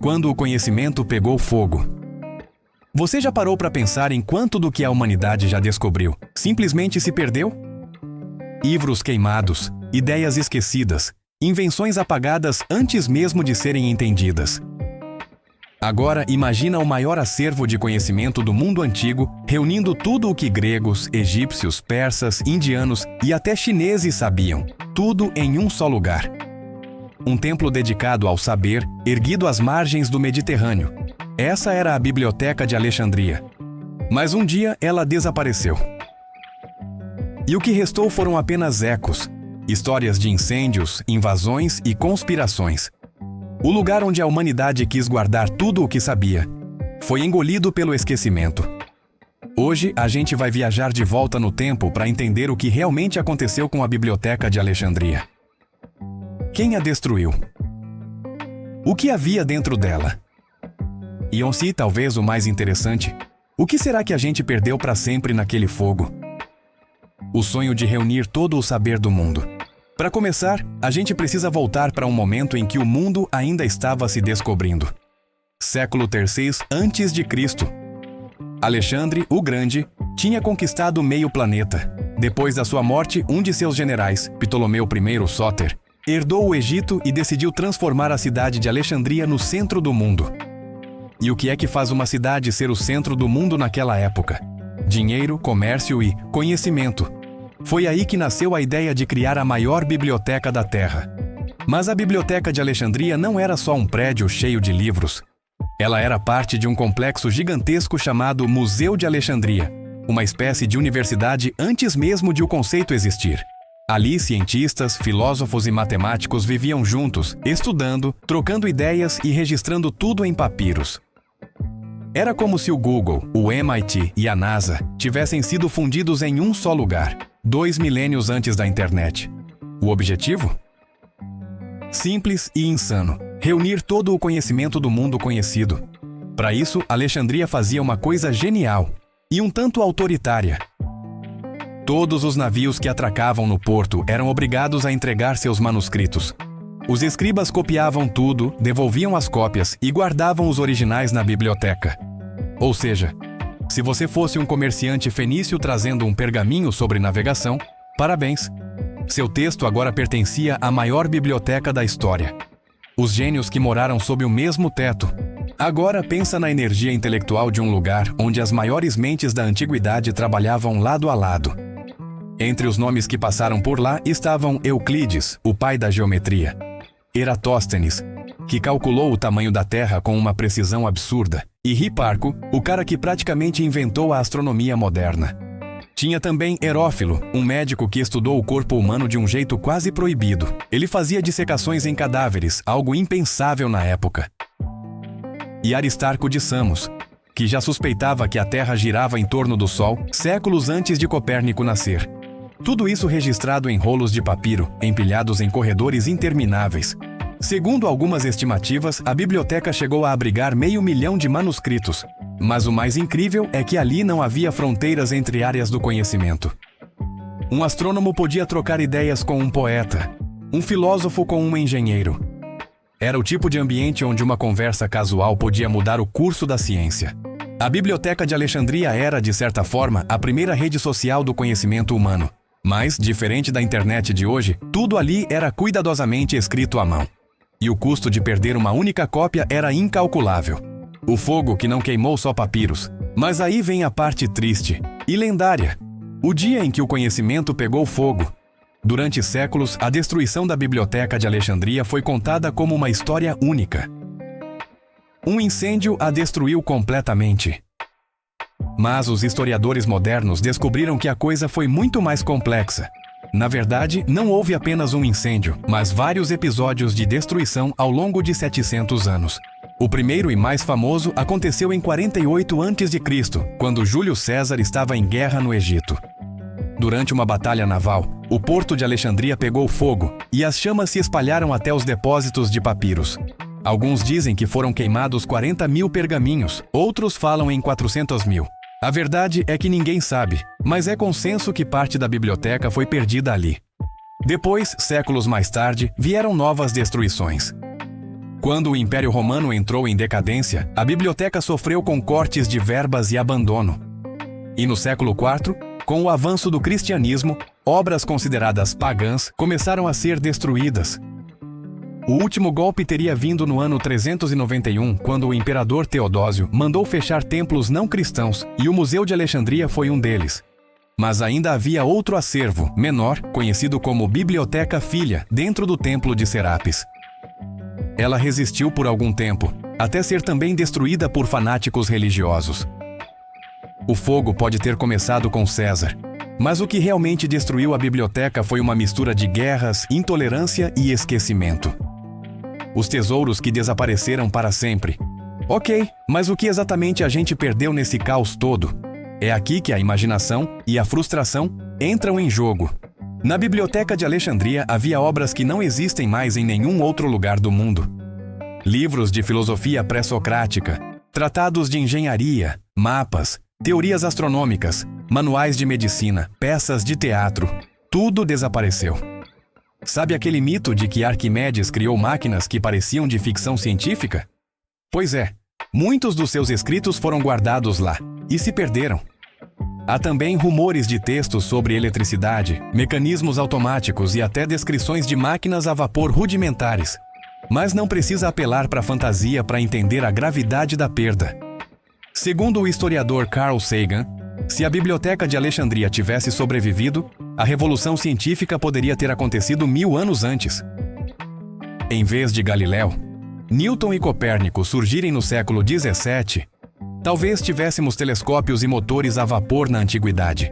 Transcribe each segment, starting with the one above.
Quando o conhecimento pegou fogo. Você já parou para pensar em quanto do que a humanidade já descobriu simplesmente se perdeu? Livros queimados, ideias esquecidas, invenções apagadas antes mesmo de serem entendidas. Agora imagina o maior acervo de conhecimento do mundo antigo, reunindo tudo o que gregos, egípcios, persas, indianos e até chineses sabiam, tudo em um só lugar. Um templo dedicado ao saber, erguido às margens do Mediterrâneo. Essa era a Biblioteca de Alexandria. Mas um dia ela desapareceu. E o que restou foram apenas ecos, histórias de incêndios, invasões e conspirações. O lugar onde a humanidade quis guardar tudo o que sabia foi engolido pelo esquecimento. Hoje a gente vai viajar de volta no tempo para entender o que realmente aconteceu com a Biblioteca de Alexandria. Quem a destruiu? O que havia dentro dela? E talvez o mais interessante, o que será que a gente perdeu para sempre naquele fogo? O sonho de reunir todo o saber do mundo. Para começar, a gente precisa voltar para um momento em que o mundo ainda estava se descobrindo. Século III a.C. Alexandre, o Grande, tinha conquistado meio planeta. Depois da sua morte, um de seus generais, Ptolomeu I Sóter, herdou o Egito e decidiu transformar a cidade de Alexandria no centro do mundo. E o que é que faz uma cidade ser o centro do mundo naquela época? Dinheiro, comércio e conhecimento. Foi aí que nasceu a ideia de criar a maior biblioteca da Terra. Mas a Biblioteca de Alexandria não era só um prédio cheio de livros. Ela era parte de um complexo gigantesco chamado Museu de Alexandria, uma espécie de universidade antes mesmo de o conceito existir. Ali, cientistas, filósofos e matemáticos viviam juntos, estudando, trocando ideias e registrando tudo em papiros. Era como se o Google, o MIT e a NASA tivessem sido fundidos em um só lugar, 2 milênios antes da internet. O objetivo? Simples e insano: reunir todo o conhecimento do mundo conhecido. Para isso, Alexandria fazia uma coisa genial e um tanto autoritária. Todos os navios que atracavam no porto eram obrigados a entregar seus manuscritos. Os escribas copiavam tudo, devolviam as cópias e guardavam os originais na biblioteca. Ou seja, se você fosse um comerciante fenício trazendo um pergaminho sobre navegação, parabéns! Seu texto agora pertencia à maior biblioteca da história. Os gênios que moraram sob o mesmo teto. Agora pensa na energia intelectual de um lugar onde as maiores mentes da antiguidade trabalhavam lado a lado. Entre os nomes que passaram por lá estavam Euclides, o pai da geometria, Eratóstenes, que calculou o tamanho da Terra com uma precisão absurda, e Hiparco, o cara que praticamente inventou a astronomia moderna. Tinha também Herófilo, um médico que estudou o corpo humano de um jeito quase proibido. Ele fazia dissecações em cadáveres, algo impensável na época. E Aristarco de Samos, que já suspeitava que a Terra girava em torno do Sol séculos antes de Copérnico nascer. Tudo isso registrado em rolos de papiro, empilhados em corredores intermináveis. Segundo algumas estimativas, a biblioteca chegou a abrigar 500.000 de manuscritos. Mas o mais incrível é que ali não havia fronteiras entre áreas do conhecimento. Um astrônomo podia trocar ideias com um poeta, um filósofo com um engenheiro. Era o tipo de ambiente onde uma conversa casual podia mudar o curso da ciência. A Biblioteca de Alexandria era, de certa forma, a primeira rede social do conhecimento humano. Mas, diferente da internet de hoje, tudo ali era cuidadosamente escrito à mão. E o custo de perder uma única cópia era incalculável. O fogo que não queimou só papiros. Mas aí vem a parte triste e lendária. O dia em que o conhecimento pegou fogo. Durante séculos, a destruição da Biblioteca de Alexandria foi contada como uma história única. Um incêndio a destruiu completamente. Mas os historiadores modernos descobriram que a coisa foi muito mais complexa. Na verdade, não houve apenas um incêndio, mas vários episódios de destruição ao longo de 700 anos. O primeiro e mais famoso aconteceu em 48 a.C., quando Júlio César estava em guerra no Egito. Durante uma batalha naval, o porto de Alexandria pegou fogo e as chamas se espalharam até os depósitos de papiros. Alguns dizem que foram queimados 40.000 pergaminhos, outros falam em 400.000. A verdade é que ninguém sabe, mas é consenso que parte da biblioteca foi perdida ali. Depois, séculos mais tarde, vieram novas destruições. Quando o Império Romano entrou em decadência, a biblioteca sofreu com cortes de verbas e abandono. E no século IV, com o avanço do cristianismo, obras consideradas pagãs começaram a ser destruídas. O último golpe teria vindo no ano 391, quando o imperador Teodósio mandou fechar templos não cristãos, e o Museu de Alexandria foi um deles. Mas ainda havia outro acervo, menor, conhecido como Biblioteca Filha, dentro do Templo de Serapis. Ela resistiu por algum tempo, até ser também destruída por fanáticos religiosos. O fogo pode ter começado com César, mas o que realmente destruiu a biblioteca foi uma mistura de guerras, intolerância e esquecimento. Os tesouros que desapareceram para sempre. Ok, mas o que exatamente a gente perdeu nesse caos todo? É aqui que a imaginação e a frustração entram em jogo. Na Biblioteca de Alexandria havia obras que não existem mais em nenhum outro lugar do mundo. Livros de filosofia pré-socrática, tratados de engenharia, mapas, teorias astronômicas, manuais de medicina, peças de teatro, tudo desapareceu. Sabe aquele mito de que Arquimedes criou máquinas que pareciam de ficção científica? Pois é, muitos dos seus escritos foram guardados lá e se perderam. Há também rumores de textos sobre eletricidade, mecanismos automáticos e até descrições de máquinas a vapor rudimentares. Mas não precisa apelar para a fantasia para entender a gravidade da perda. Segundo o historiador Carl Sagan, se a Biblioteca de Alexandria tivesse sobrevivido, a Revolução Científica poderia ter acontecido 1000 anos antes. Em vez de Galileu, Newton e Copérnico surgirem no século XVII, talvez tivéssemos telescópios e motores a vapor na antiguidade.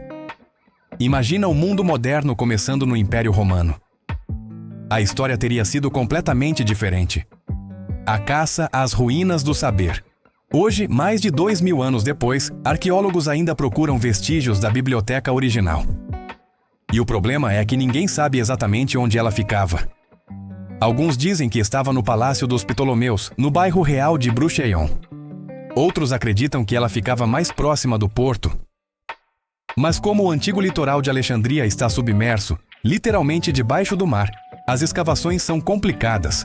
Imagina o mundo moderno começando no Império Romano. A história teria sido completamente diferente. A caça às ruínas do saber. Hoje, mais de 2000 anos depois, arqueólogos ainda procuram vestígios da biblioteca original. E o problema é que ninguém sabe exatamente onde ela ficava. Alguns dizem que estava no Palácio dos Ptolomeus, no bairro real de Brucheion. Outros acreditam que ela ficava mais próxima do porto. Mas como o antigo litoral de Alexandria está submerso, literalmente debaixo do mar, as escavações são complicadas.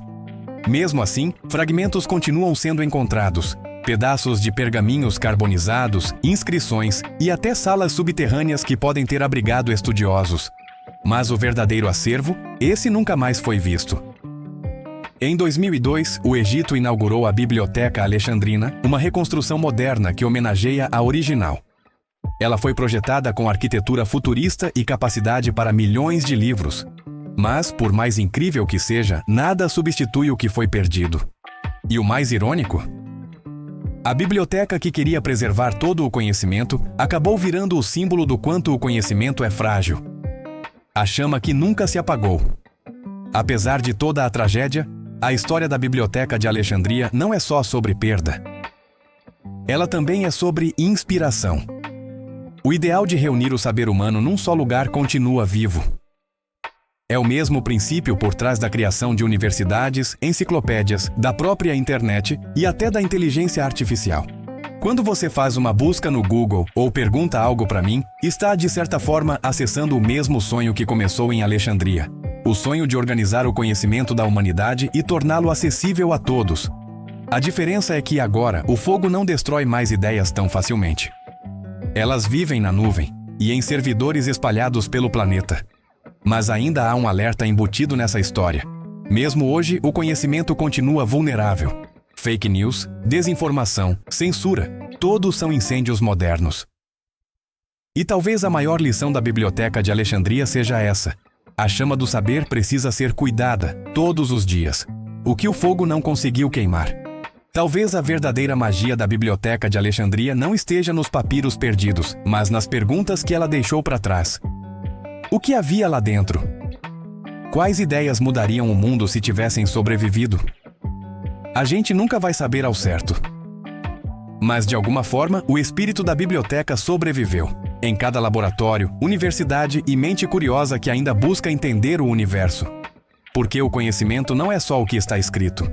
Mesmo assim, fragmentos continuam sendo encontrados. Pedaços de pergaminhos carbonizados, inscrições e até salas subterrâneas que podem ter abrigado estudiosos. Mas o verdadeiro acervo, esse nunca mais foi visto. Em 2002, o Egito inaugurou a Biblioteca Alexandrina, uma reconstrução moderna que homenageia a original. Ela foi projetada com arquitetura futurista e capacidade para milhões de livros. Mas, por mais incrível que seja, nada substitui o que foi perdido. E o mais irônico? A biblioteca que queria preservar todo o conhecimento acabou virando o símbolo do quanto o conhecimento é frágil. A chama que nunca se apagou. Apesar de toda a tragédia, a história da Biblioteca de Alexandria não é só sobre perda. Ela também é sobre inspiração. O ideal de reunir o saber humano num só lugar continua vivo. É o mesmo princípio por trás da criação de universidades, enciclopédias, da própria internet e até da inteligência artificial. Quando você faz uma busca no Google ou pergunta algo para mim, está de certa forma acessando o mesmo sonho que começou em Alexandria. O sonho de organizar o conhecimento da humanidade e torná-lo acessível a todos. A diferença é que agora o fogo não destrói mais ideias tão facilmente. Elas vivem na nuvem e em servidores espalhados pelo planeta. Mas ainda há um alerta embutido nessa história. Mesmo hoje, o conhecimento continua vulnerável. Fake news, desinformação, censura, todos são incêndios modernos. E talvez a maior lição da Biblioteca de Alexandria seja essa. A chama do saber precisa ser cuidada, todos os dias. O que o fogo não conseguiu queimar. Talvez a verdadeira magia da Biblioteca de Alexandria não esteja nos papiros perdidos, mas nas perguntas que ela deixou para trás. O que havia lá dentro? Quais ideias mudariam o mundo se tivessem sobrevivido? A gente nunca vai saber ao certo. Mas, de alguma forma, o espírito da biblioteca sobreviveu. Em cada laboratório, universidade e mente curiosa que ainda busca entender o universo. Porque o conhecimento não é só o que está escrito.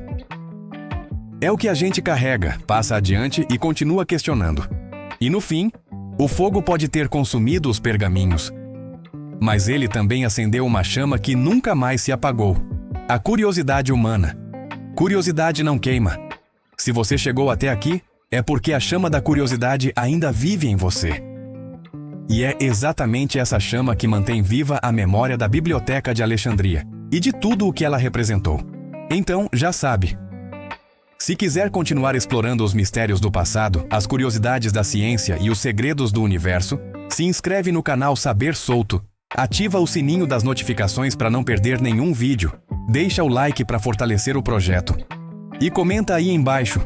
É o que a gente carrega, passa adiante e continua questionando. E no fim, o fogo pode ter consumido os pergaminhos. Mas ele também acendeu uma chama que nunca mais se apagou. A curiosidade humana. Curiosidade não queima. Se você chegou até aqui, é porque a chama da curiosidade ainda vive em você. E é exatamente essa chama que mantém viva a memória da Biblioteca de Alexandria e de tudo o que ela representou. Então, já sabe. Se quiser continuar explorando os mistérios do passado, as curiosidades da ciência e os segredos do universo, se inscreve no canal Saber Solto, ativa o sininho das notificações para não perder nenhum vídeo, deixa o like para fortalecer o projeto. E comenta aí embaixo.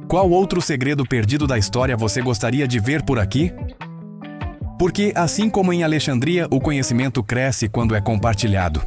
Qual outro segredo perdido da história você gostaria de ver por aqui? Porque, assim como em Alexandria, o conhecimento cresce quando é compartilhado.